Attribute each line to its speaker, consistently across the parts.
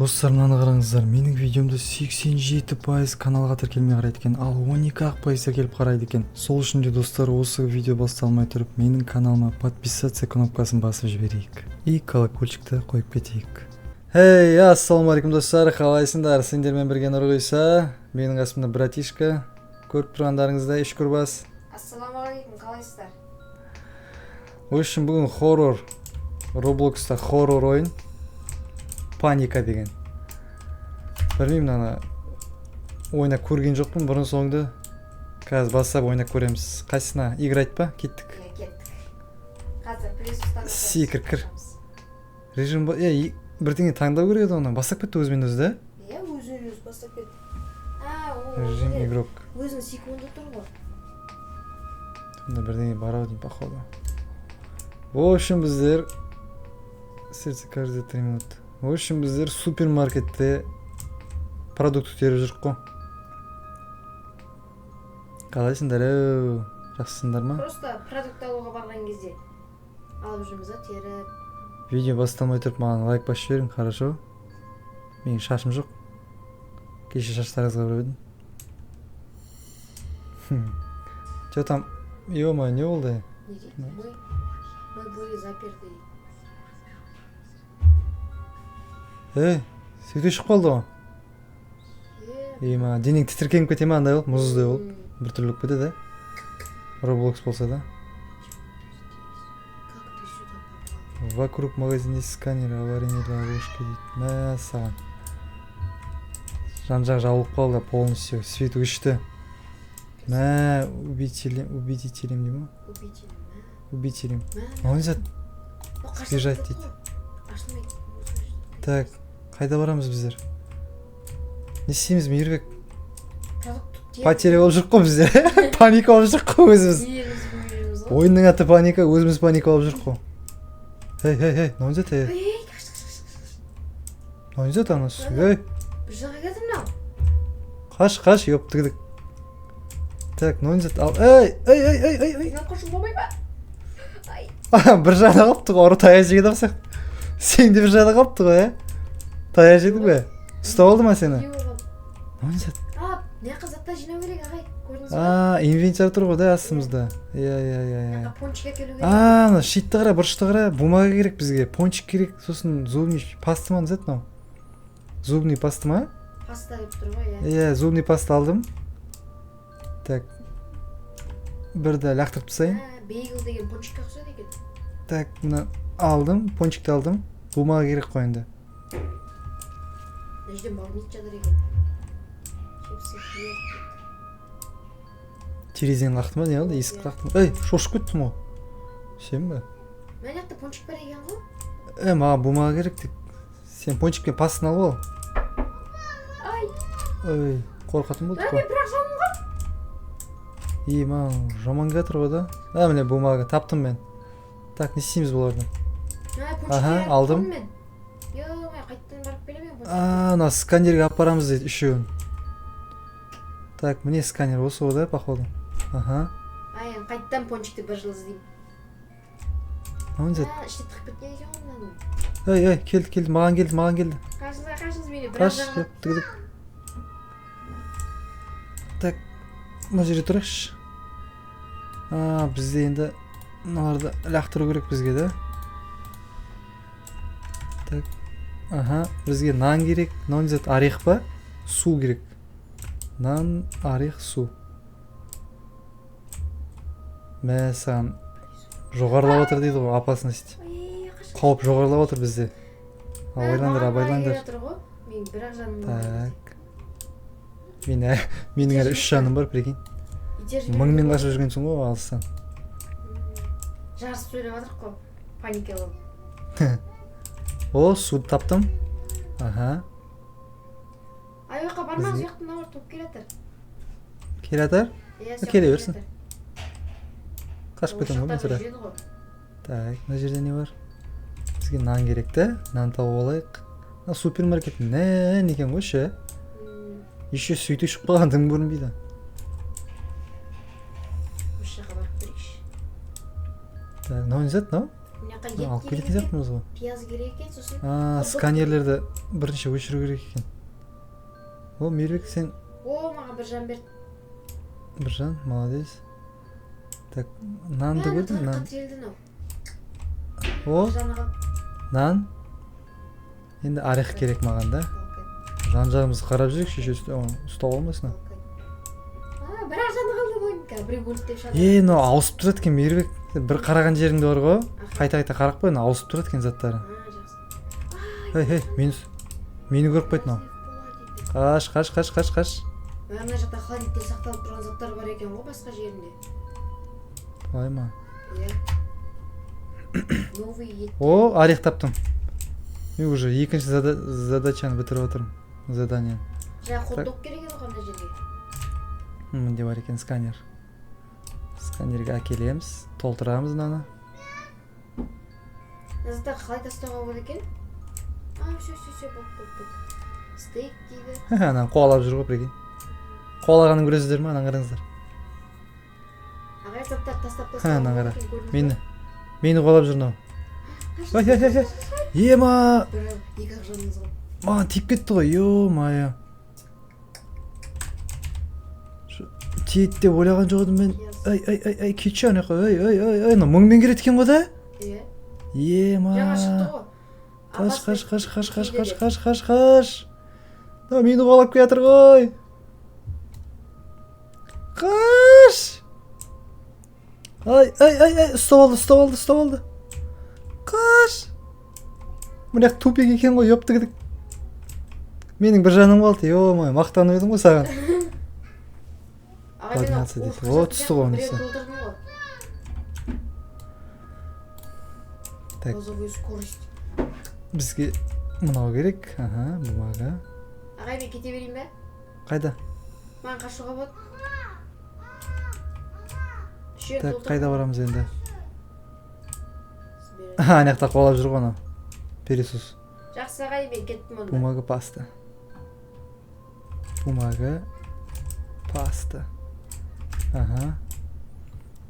Speaker 1: Достар, мынаны қараңыздар, менің видеомды 87% каналға тіркелмей қарайды екен, ал 12% тіркеліп қарайды екен. Сол үшін де достар, осы видео басталмай тұрып, менің каналыма подписаться кнопкасын басып жіберейік. И колокольчикті қойып кетейік. Ассалаумағалейкум достар, қалайсыңдар? Сендермен бірге Нұрғиса, менің қасымда братишка, көріп тұрғандарыңыздай Шүкірбас.
Speaker 2: Ассалаумағалейкум, қалайсыздар?
Speaker 1: В общем, бүгін хоррор, Роблокста хоррор ойын, Паника деген. Білмеймін, ана ойнап көрген жоқпын бұрын соңды. Қазір бастап ойнап көреміз. Қайсына? Играть па? Кеттік.
Speaker 2: Кеттік. Қазір плюс
Speaker 1: Си, кір. Режим ба? Бірдеңе таңдау керек еді оны. Бастап кетті өзімен өзі, да?
Speaker 2: Өзі бастап кетті.
Speaker 1: Режим игрок.
Speaker 2: Өзінің секунды тұр ғой.
Speaker 1: Сонда бірдеңе бар ау деймін, походу. В общем, біздер сердце каждые 3 минуты. В общем, біздер супермаркетте продукт теріп жүрік қой. Қалайсыңдар? Жақсысыңдар ма?
Speaker 2: Просто продукт алуға барған кезде алып жүрміз, теріп.
Speaker 1: Видео басталмай тұрып маған лайк басып жіберің, хорошо? Менің шашым жоқ. Кеше шаштарыңызға көріп едім. Че там? Ё-моё, не болды?
Speaker 2: Мы были заперты.
Speaker 1: Сөйте шығып қалды ғой. Денең тітіркеніп кете ма, андай болып, мұздай болып. Бір түрлі болып кетеді, Roblox болса да. Вокруг магазин есть сканер, аварийный ловушка дейді. Мә саған. Жан-жақ жабылып қалды, полностью. Свет өшті. Мә, убедителем дей ма? Убедителем. Он зат сбежать дейді. Так, қайда барамыз біздер? Не істейміз, Мейірбек? Потеря болып жүрік қой біздер. Паника болып жүрік қой өзіміз. Ойынның аты паника, өзіміз паника болып жүрік қой. Не он зат? Не он зат анасы?
Speaker 2: Бір жаға кетім нау.
Speaker 1: Қаш, еп тігдік. Так, не он зат?
Speaker 2: Қошым болмай ба?
Speaker 1: Бір жағда қапты ғой, ұры таяқ жегеді ақсақ. Сен де бір жағда қапты ғой, таяқ жедің бе? Ұстап алды ма сені? Не он зат?
Speaker 2: Не қызатта жинау керек, ағай, көрдіңіз ба?
Speaker 1: Инвентарь тұр ғой да астымызда.
Speaker 2: Пончик әкелу керек.
Speaker 1: Ана шитті қара, бұрышты қара, бумага керек бізге, пончик керек, сосын зубный пасты ма зат мынау? Зубный пасты ма?
Speaker 2: Паста деп тұр ғой,
Speaker 1: зубный паста алдым. Так, бірді лақтырып тастайын.
Speaker 2: Бейгл деген пончикке ұқсайды екен.
Speaker 1: Так, мына алдым, пончикті алдым. Бумага керек қой енді.
Speaker 2: Мына жерде магнит жатыр екен.
Speaker 1: Терезені қақты ма, не алды? Есік қақты ма? Шошып кеттім ғой. Сен бе?
Speaker 2: Мен жақта пончик бар екен ғой.
Speaker 1: Маған бумага керек деп. Сен пончикпен пастын алып ал. Қорқатын болды ғой.
Speaker 2: Мен бірақ жамын ғой.
Speaker 1: Маған жаман кетір ғой да. Міне бумага таптым мен. Так, не істейміз бұларды? Алдым.
Speaker 2: Қайттан барып келемін.
Speaker 1: Ана сканерге апарамыз дейді, үшеуін. Так, міне сканер осы ғой да, походу.
Speaker 2: Қайттан пончикті бір жыл іздеймін. Іште тықып кеткен екен ғой.
Speaker 1: Келді, маған келді.
Speaker 2: Қашыңыз мені, бір
Speaker 1: Қаш,
Speaker 2: жаға.
Speaker 1: тігдік. Так, мына жерде тұрайықшы. Бізде енді мыналарды лақтыру керек бізге да. Так, бізге нан керек. Нан зат орех па? Су керек. Нан, орех, су. Мә саған жоғарылап отыр дейді ғой, опасность. Қауіп жоғарылап отыр бізде. Абайлаңдар.
Speaker 2: Мен бірақ жаным бар.
Speaker 1: Так. Менің әлі 3 жаным бар, прикинь. Мыңмен қашып жүргенсің ғой, алыстан.
Speaker 2: Жарыс сөйлеп жатырық қой, паника болып.
Speaker 1: Суды таптым.
Speaker 2: Аяққа бармаңыз, ұяқтың ауыр топ келетір.
Speaker 1: Келетір? Келе берсін. Қашып кетем ғой, мен сұра. Так, мына жерде не бар? Бізге нан керек та, нан тауып алайық. Супермаркет нән екен ғой ше. Еще сөйте шығып қалған дым көрінбейді.
Speaker 2: Осы жаққа барып көрейікші.
Speaker 1: Так, мынау не зат, мынау?
Speaker 2: Мына жаққа
Speaker 1: алып
Speaker 2: ет
Speaker 1: кететін
Speaker 2: керек екен,
Speaker 1: сияқтымыз ғой.
Speaker 2: пияз керек екен, сосын
Speaker 1: Сканерлерді бірінші өшіру керек екен. О, Мейірбек, сен
Speaker 2: о маған бір жан берді.
Speaker 1: Біржан, молодец. Так, нанды көрдің, нан. О, нан. Енді орех керек маған да. Жан-жағымызды қарап жүрек, шеше ұстап алмасын.
Speaker 2: Бірақ жаны қалды бойынка, біреу бөліп деп шаны.
Speaker 1: Мынау ауысып тұрады екен, Мейірбек. Бір қараған жеріңде бар ғой, қайта-қайта қарап қой, ауысып тұрады екен заттары. Мені көріп қойды мынау. Қаш.
Speaker 2: Мына жақта холодильникте сақталып тұрған заттар бар екен ғой, басқа жерінде.
Speaker 1: Олай ма?
Speaker 2: Иә. Новый ет.
Speaker 1: О, орех таптым. Мен уже екінші задачаны бітіріп отырмын. Задание.
Speaker 2: Жаңа хот-дог керек еді қандай жерге.
Speaker 1: Мінде бар екен сканер. Сканерге әкелеміз, толтырамыз мынаны.
Speaker 2: Заттар қалай тастауға болады екен? Все, боп. Стейк дейді.
Speaker 1: Ананы қуалап жүр ғой, прикинь. Қуалағанын көресіздер ме? Ананы қараңыздар.
Speaker 2: Ағай заттар тастап
Speaker 1: Ананы қара. Мені қуалап жүр мынау. Ема!
Speaker 2: Екі ақ жаныңыз ғой.
Speaker 1: Маған тиіп кетті ғой, ё-майо. Тиет деп ойлаған жоқ едім мен. Ай, кетші ана жаққа. Ай, мыңмен келеді екен ғой да?
Speaker 2: Иә.
Speaker 1: Ема!
Speaker 2: Жаңа шықты ғой.
Speaker 1: Қаш. Мені қуалап келатыр ғой. Қаш! Ай, ұстап алды. Қаш! Мына тупик екен ғой, ептігідік. Менің бір жаным қалды, ё-май, мақтанып едім ғой саған. Координация дейді. О, түсті ғой онысы. Так. Бізге мынау керек. Бумага.
Speaker 2: Ағай, мен кете берейін бе?
Speaker 1: Қайда?
Speaker 2: Маған қашуға болады.
Speaker 1: Так, қайда барамыз енді? Ана жақта қуалап жүр ғой анау. Пересус.
Speaker 2: Жақсы ағай, мен кеттім онда.
Speaker 1: Бумага паста.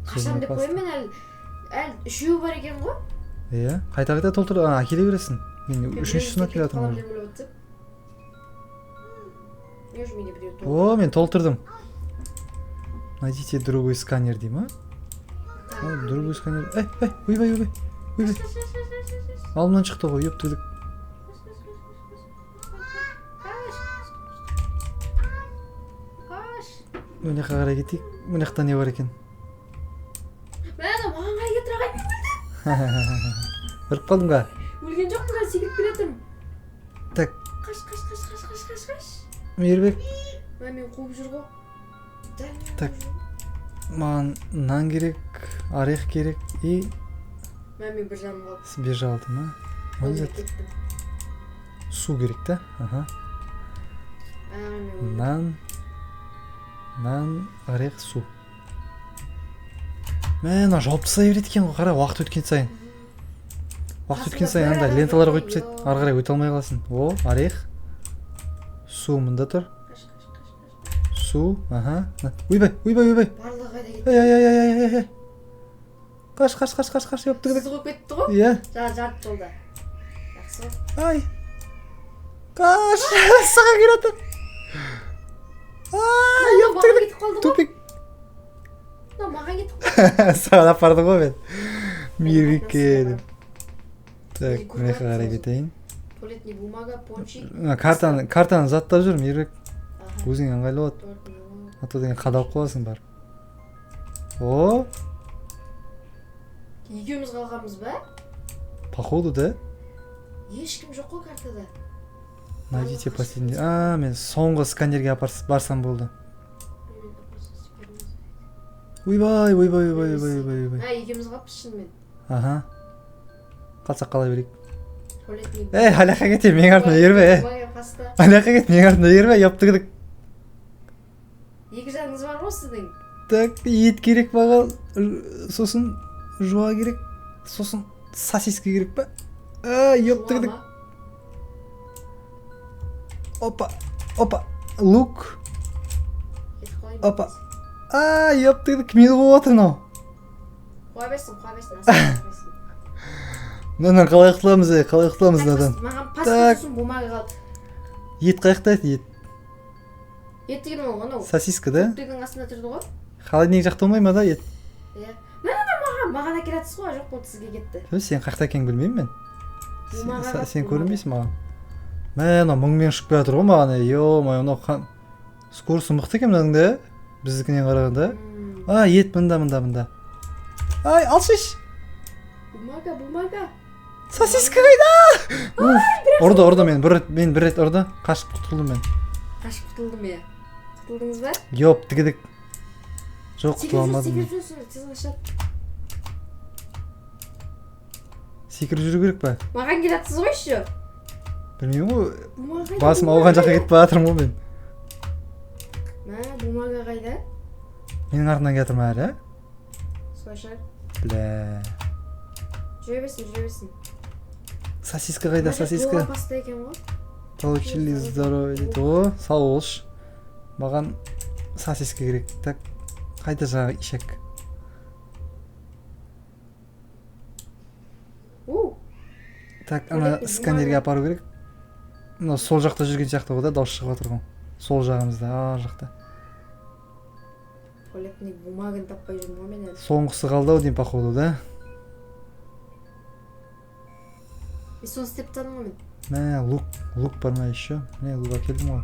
Speaker 2: Қашам деп қойым мен әлі үшеу бар екен ғой?
Speaker 1: Иә, қайта толтыр, әкеле бересің. Мен үшіншісін әкеле жатырмын. О, мен толтырдым. Найдите другой сканер дей ма? Другой сканер. Ойбай. Алдымнан шықты ғой, ептігдік. Мына жаққа қарай кетейік. Мына жақта не бар екен?
Speaker 2: Маған қарай кетір ағай, мен өлдім.
Speaker 1: Ұрып қалдым ға?
Speaker 2: Өлген жоқпын, қазір секіріп келе жатырмын.
Speaker 1: Так.
Speaker 2: Қаш.
Speaker 1: Мейірбек.
Speaker 2: Мен қуып жүр ғой.
Speaker 1: Так. Маған нан керек, орех керек и...
Speaker 2: Мен бір жаным қалды.
Speaker 1: Сбежалды ма? Су керек та? Нан, орех, су. Мә, жауып тастай береді екен ғой, қара, уақыт өткен сайын. Андай ленталар қойып тастайды, ары қарай өте алмай қаласың. О, орех. Су мұнда тұр. Су, Ойбай.
Speaker 2: Барлығы қайда кетті.
Speaker 1: Ай. Қаш, ептігідік.
Speaker 2: Сіз қойып кетті ғой?
Speaker 1: Иә.
Speaker 2: Жарты жолда. Жақсы.
Speaker 1: Ай. Қаш, саға келеді. Ептігідік. Тупик.
Speaker 2: Маған кетіп қалды.
Speaker 1: Саған апарды ғой мен. Мейірбекке деп. Так, мына жаққа қарай кетейін.
Speaker 2: Туалетный бумага, пончик.
Speaker 1: Картаны заттап жүр, Мейірбек. Өзіңе ыңғайлы болады. А то деген қадалып қаласың бар. О!
Speaker 2: Екеуміз қалғанбыз ба?
Speaker 1: Походу, да?
Speaker 2: Ешкім жоқ қой картада.
Speaker 1: Найдите последний. Мен соңғы сканерге барсам болды. Ойбай.
Speaker 2: Екеуміз қалыппыз шынымен.
Speaker 1: Қалсақ қалай берейік.
Speaker 2: Туалетный.
Speaker 1: Аляқа кете, мен артына ербе. Аляқа кет, мен артына ербе, ептігідік.
Speaker 2: Екі жаныңыз бар ғой сіздің?
Speaker 1: Так, ет керек маған, сосын жуа керек, сосын сосиска керек па? Ептігідік. Опа, лук. Опа. Ептігідік, мені қуып отыр мынау.
Speaker 2: Қуа берсін.
Speaker 1: мындан қалай құтыламыз мынадан?
Speaker 2: Маған
Speaker 1: Так.
Speaker 2: паста сосын бумага қалды.
Speaker 1: Ет қаяқта ет?
Speaker 2: Ет деген ол анау.
Speaker 1: Сосиска да?
Speaker 2: Үйдің астында тұрды ғой.
Speaker 1: Холодильник жақта болмай ма да ет?
Speaker 2: Иә. Маған әкелатсыз ғой, жоқ болды сізге кетті.
Speaker 1: Сен қаяқта екенін білмеймін мен.
Speaker 2: Бумага.
Speaker 1: Сен көрінбейсің маған. Мә, мынау мыңмен ұшып келе жатыр ғой маған. Ё-мое, мынау скоросты мықты екен мынаның да. Біздікінен қарағанда. Ет мында. Ай, алшы.
Speaker 2: Бумага.
Speaker 1: Сосиска қайда? Ұрды мен бір рет ұрды. Қашып құтылдым мен.
Speaker 2: Қашып құтылдым я. Құтылдыңыз ба?
Speaker 1: Йоп, тігідік. Жоқ, құтыла алмадым. Секіріп жүру керек па?
Speaker 2: Маған келатсыз ғой еще.
Speaker 1: Білмеймін ғой. Басым ауған жаққа кетіп бара жатырмын ғой мен.
Speaker 2: Бумага қайда?
Speaker 1: Менің артымнан келе жатырмын әлі,
Speaker 2: Слушай.
Speaker 1: Бля.
Speaker 2: Жүре берсін.
Speaker 1: Сосиска қайда, сосиска?
Speaker 2: Доға паста екен ғой.
Speaker 1: Получили здоровье дейді. О, сау болшы. Маған сосиска керек. Так, қайда жаңағы ишек? Так, ана сканерге апару керек. Мына сол жақта жүрген сияқты ғой да, дауыс шығып жатыр ғой. Сол жағымызда, жақта.
Speaker 2: Туалетный бумаганы таппай жүрмін ғой мен әлі.
Speaker 1: Соңғысы қалды ау деймін, походу, да?
Speaker 2: Мен соны істеп тадым ғой мен.
Speaker 1: Мә, лук бар ма еще? Міне, лук әкелдім ғой.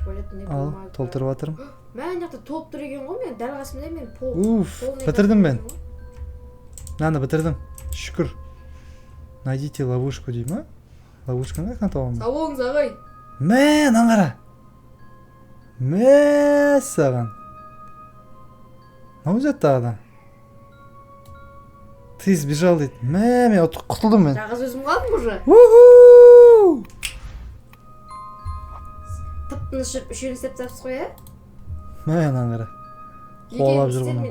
Speaker 2: Туалетный
Speaker 1: Ал,
Speaker 2: бумага.
Speaker 1: толтырып жатырмын.
Speaker 2: Мә, ана жақта толып тұр екен ғой мен. Дәл қасымда мен
Speaker 1: Уф, бітірдім мен. Мынаны бітірдім. Шүкір. Найдите ловушку дей ма? Ловушканы қаяқтан табамын?
Speaker 2: Сау болыңыз ағай.
Speaker 1: Мә, мынаны қара. Мә, саған. Мынау жатты ағада. Ты сбежал дейді. Мә, мен құтылдым мен.
Speaker 2: Жағыз өзім қалдым уже.
Speaker 1: Уху!
Speaker 2: Тып-тыныш жүріп үшеуін істеп тапсыз қой, ә?
Speaker 1: Мә, мынаны қара. Қуалап жүр бұны.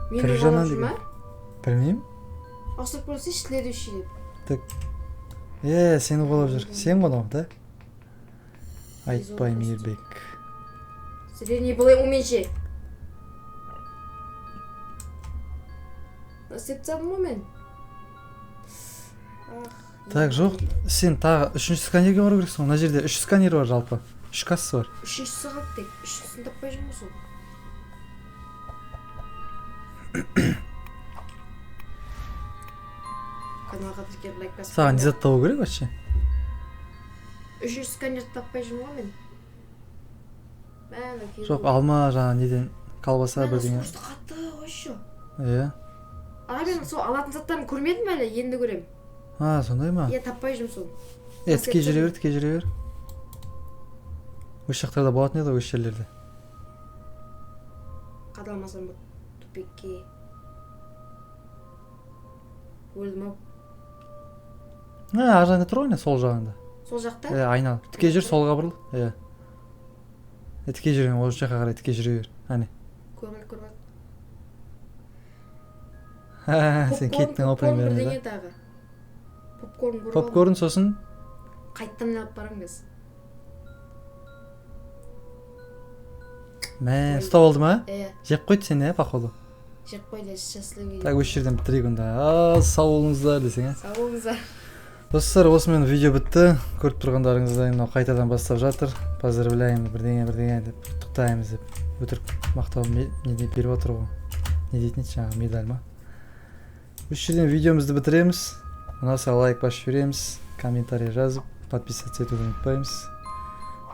Speaker 1: Тірі жана деген. Білмеймін.
Speaker 2: Ауысып көрсе следующий деп.
Speaker 1: Так. Сені қуалап жүр. Сен ғана, да? Айтпай Мейірбек.
Speaker 2: Средний болай уменше. Істеп тапсым ғой мен.
Speaker 1: Так, жоқ. Сен тағы үшінші сканерге бару керексің. Мына жерде үш сканер бар жалпы. Үш кассасы бар.
Speaker 2: Үшіншісі қалды тек. Үшіншісін таппай жүрмін сол. Каналға тіркеліп лайк басып.
Speaker 1: Саған не зат табу керек вообще?
Speaker 2: Үшінші сканерді таппай жүрмін ғой мен.
Speaker 1: Жоқ, алма жаңа неден колбаса бірдеңе.
Speaker 2: Соғышты қатты ғой еще.
Speaker 1: Иә.
Speaker 2: Ана мен сол алатын заттарын көрмедім әлі, енді көрем.
Speaker 1: Сондай ма?
Speaker 2: Иә, таппай жүрмін сол.
Speaker 1: Тіке жүре бер. Өш жақтарда болатын еді өш жерлерде.
Speaker 2: Қадалмасам бұл тупекке. Өлдім ау.
Speaker 1: Ар жағында тұр ғой, сол жағында.
Speaker 2: Сол жақта?
Speaker 1: Айнал. Тіке жүр, солға бұрыл. Тіке жүр, ол жаққа қарай тіке жүре бер. Әне.
Speaker 2: Көрмел.
Speaker 1: Сен кеттің опрем беріне
Speaker 2: бірдеңе тағы. Попкорн көріп.
Speaker 1: Попкорн сосын?
Speaker 2: Қайттан алып барыңыз.
Speaker 1: Мә, ұстап алды ма? Жеп қойды сен, походу.
Speaker 2: Жеп қойды, счастливый.
Speaker 1: Так, өш жерден бітірейік онда. Сау болыңыздар десең,
Speaker 2: Сау болыңыздар.
Speaker 1: Достар, осымен видео бітті. Көріп тұрғандарыңыздай мынау қайтадан бастап жатыр. Поздравляем, бірдеңе деп құттықтаймыз деп. Өтірік мақтау не деп беріп отыр ғой. Не дейтін еді жаңағы медаль ма? Үш жерден видеомызды бітіреміз. Ұнаса лайк басып жібереміз. Комментарий жазып, подписаться етуді ұмытпаймыз.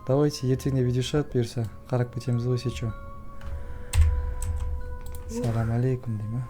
Speaker 1: Давайте, ертеңде видео шығады бұйырса. Қарап кетеміз ғой, сечо. Салам алейкум деймін.